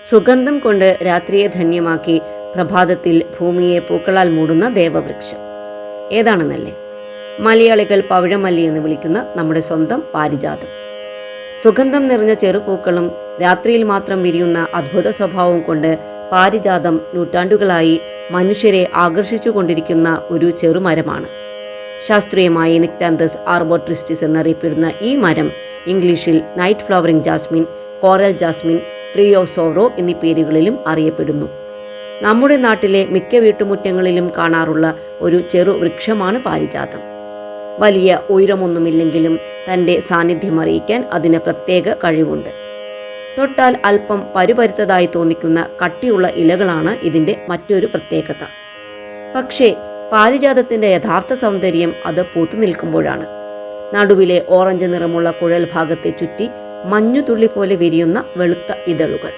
സുഗന്ധം കൊണ്ട് രാത്രിയെ ധന്യമാക്കി പ്രഭാതത്തിൽ ഭൂമിയെ പൂക്കളാൽ മൂടുന്ന ദേവവൃക്ഷം ഏതാണെന്നല്ലേ? മലയാളികൾ പവിഴമല്ലി എന്ന് വിളിക്കുന്ന നമ്മുടെ സ്വന്തം പാരിജാതം. സുഗന്ധം നിറഞ്ഞ ചെറുപൂക്കളും രാത്രിയിൽ മാത്രം വിരിയുന്ന അദ്ഭുത സ്വഭാവവും കൊണ്ട് പാരിജാതം നൂറ്റാണ്ടുകളായി മനുഷ്യരെ ആകർഷിച്ചു കൊണ്ടിരിക്കുന്ന ഒരു ചെറുമരമാണ്. ശാസ്ത്രീയമായി നിക്താന്തസ് ആർബോട്രിസ്റ്റിസ് എന്നറിയപ്പെടുന്ന ഈ മരം ഇംഗ്ലീഷിൽ night flowering jasmine, coral jasmine, tree of sorrow എന്നീ പേരുകളിലും അറിയപ്പെടുന്നു. നമ്മുടെ നാട്ടിലെ മിക്ക വീട്ടുമുറ്റങ്ങളിലും കാണാറുള്ള ഒരു ചെറു വൃക്ഷമാണ് പാരിജാതം. വലിയ ഉയരമൊന്നുമില്ലെങ്കിലും തൻ്റെ സാന്നിധ്യം അറിയിക്കാൻ അതിന് പ്രത്യേക കഴിവുണ്ട്. തൊട്ടാൽ അല്പം പരുപരുത്തതായി തോന്നിക്കുന്ന കട്ടിയുള്ള ഇലകളാണ് ഇതിൻ്റെ മറ്റൊരു പ്രത്യേകത. പക്ഷേ പാരിജാതത്തിൻ്റെ യഥാർത്ഥ സൗന്ദര്യം അത് പൂത്തു നിൽക്കുമ്പോഴാണ്. നടുവിലെ ഓറഞ്ച് നിറമുള്ള കുഴൽ ഭാഗത്തെ ചുറ്റി മഞ്ഞുതുള്ളി പോലെ വിരിയുന്ന വെളുത്ത ഇതളുകൾ.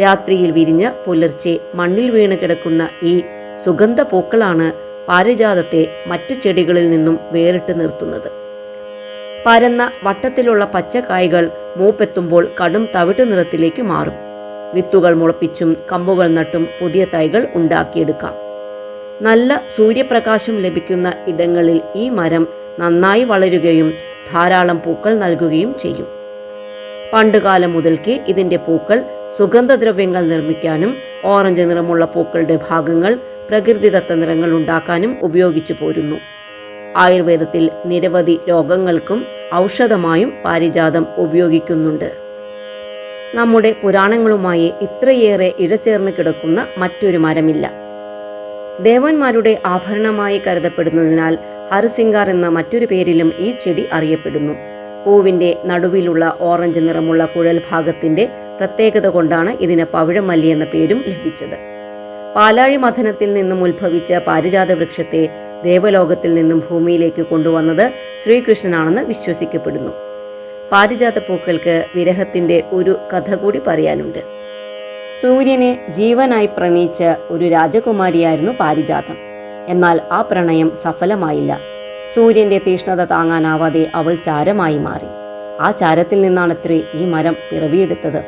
രാത്രിയിൽ വിരിഞ്ഞ് പുലർച്ചെ മണ്ണിൽ വീണ് കിടക്കുന്ന ഈ സുഗന്ധ പൂക്കളാണ് പാരിജാതത്തെ മറ്റു ചെടികളിൽ നിന്നും വേറിട്ട് നിർത്തുന്നത്. പരന്ന വട്ടത്തിലുള്ള പച്ചക്കായ്കൾ മൂപ്പെത്തുമ്പോൾ കടും തവിട്ടു നിറത്തിലേക്ക് മാറും. വിത്തുകൾ മുളപ്പിച്ചും കമ്പുകൾ നട്ടും പുതിയ തൈകൾ ഉണ്ടാക്കിയെടുക്കാം. നല്ല സൂര്യപ്രകാശം ലഭിക്കുന്ന ഇടങ്ങളിൽ ഈ മരം നന്നായി വളരുകയും ധാരാളം പൂക്കൾ നൽകുകയും ചെയ്യും. പണ്ടുകാലം മുതൽക്കേ ഇതിൻ്റെ പൂക്കൾ സുഗന്ധദ്രവ്യങ്ങൾ നിർമ്മിക്കാനും ഓറഞ്ച് നിറമുള്ള പൂക്കളുടെ ഭാഗങ്ങൾ പ്രകൃതിദത്ത നിറങ്ങൾ ഉണ്ടാക്കാനും ഉപയോഗിച്ചു പോരുന്നു. ആയുർവേദത്തിൽ നിരവധി രോഗങ്ങൾക്കും ഔഷധമായും പാരിജാതം ഉപയോഗിക്കുന്നുണ്ട്. നമ്മുടെ പുരാണങ്ങളുമായി ഇത്രയേറെ ഇഴചേർന്ന് കിടക്കുന്ന മറ്റൊരു മരമില്ല. ദേവന്മാരുടെ ആഭരണമായി കരുതപ്പെടുന്നതിനാൽ ഹർസിംഗാർ എന്ന മറ്റൊരു പേരിലും ഈ ചെടി അറിയപ്പെടുന്നു. പൂവിൻ്റെ നടുവിലുള്ള ഓറഞ്ച് നിറമുള്ള കുഴൽ ഭാഗത്തിൻ്റെ പ്രത്യേകത കൊണ്ടാണ് ഇതിന് പവിഴമല്ലി എന്ന പേരും ലഭിച്ചത്. പാലാഴി മഥനത്തിൽ നിന്നും ഉത്ഭവിച്ച പാരിജാത വൃക്ഷത്തെ ദേവലോകത്തിൽ നിന്നും ഭൂമിയിലേക്ക് കൊണ്ടുവന്നത് ശ്രീകൃഷ്ണനാണെന്ന് വിശ്വസിക്കപ്പെടുന്നു. പാരിജാത പൂക്കൾക്ക് വിരഹത്തിൻ്റെ ഒരു കഥ കൂടി പറയാനുണ്ട്. സൂര്യനെ ജീവനായി പ്രണയിച്ച ഒരു രാജകുമാരിയായിരുന്നു പാരിജാതം. എന്നാൽ ആ പ്രണയം സഫലമായില്ല. സൂര്യന്റെ തീഷ്ണത താങ്ങാനാവാതെ അവൾ ചാരമായി മാറി. ആ ചാരത്തിൽ നിന്നാണത്രേ ഈ മരം പിറവിയെടുത്തത്.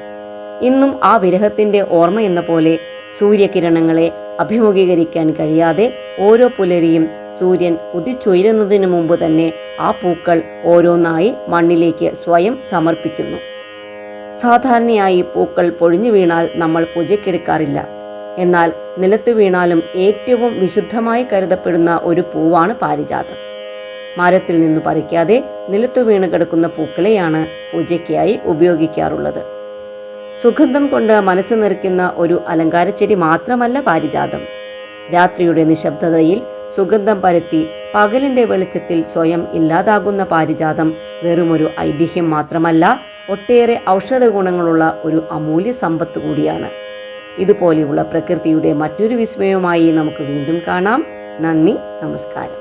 ഇന്നും ആ വിരഹത്തിന്റെ ഓർമ്മ എന്ന പോലെ സൂര്യകിരണങ്ങളെ അഭിമുഖീകരിക്കാൻ കഴിയാതെ ഓരോ പുലരിയും സൂര്യൻ ഉദിച്ചുയരുന്നതിനു മുമ്പ് തന്നെ ആ പൂക്കൾ ഓരോന്നായി മണ്ണിലേക്ക് സ്വയം സമർപ്പിക്കുന്നു. സാധാരണയായി പൂക്കൾ പൊഴിഞ്ഞു വീണാൽ നമ്മൾ പൂജയ്ക്കെടുക്കാറില്ല. എന്നാൽ നിലത്തു വീണാലും ഏറ്റവും വിശുദ്ധമായി കരുതപ്പെടുന്ന ഒരു പൂവാണ് പാരിജാതം. മരത്തിൽ നിന്നു പറിക്കാതെ നിലത്തു വീണ് കിടക്കുന്ന പൂക്കളെയാണ് പൂജയ്ക്കായി ഉപയോഗിക്കാറുള്ളത്. സുഗന്ധം കൊണ്ട് മനസ്സ് നിറയ്ക്കുന്ന ഒരു അലങ്കാരച്ചെടി മാത്രമല്ല പാരിജാതം. രാത്രിയുടെ നിശബ്ദതയിൽ സുഗന്ധം പരത്തി പകലിന്റെ വെളിച്ചത്തിൽ സ്വയം ഇല്ലാതാകുന്ന പാരിജാതം വെറുമൊരു ഐതിഹ്യം മാത്രമല്ല, ഒട്ടേറെ ഔഷധ ഗുണങ്ങളുള്ള ഒരു അമൂല്യ സമ്പത്ത് കൂടിയാണ്. ഇതുപോലെയുള്ള പ്രകൃതിയുടെ മറ്റൊരു വിസ്മയവുമായി നമുക്ക് വീണ്ടും കാണാം. നന്ദി, നമസ്കാരം.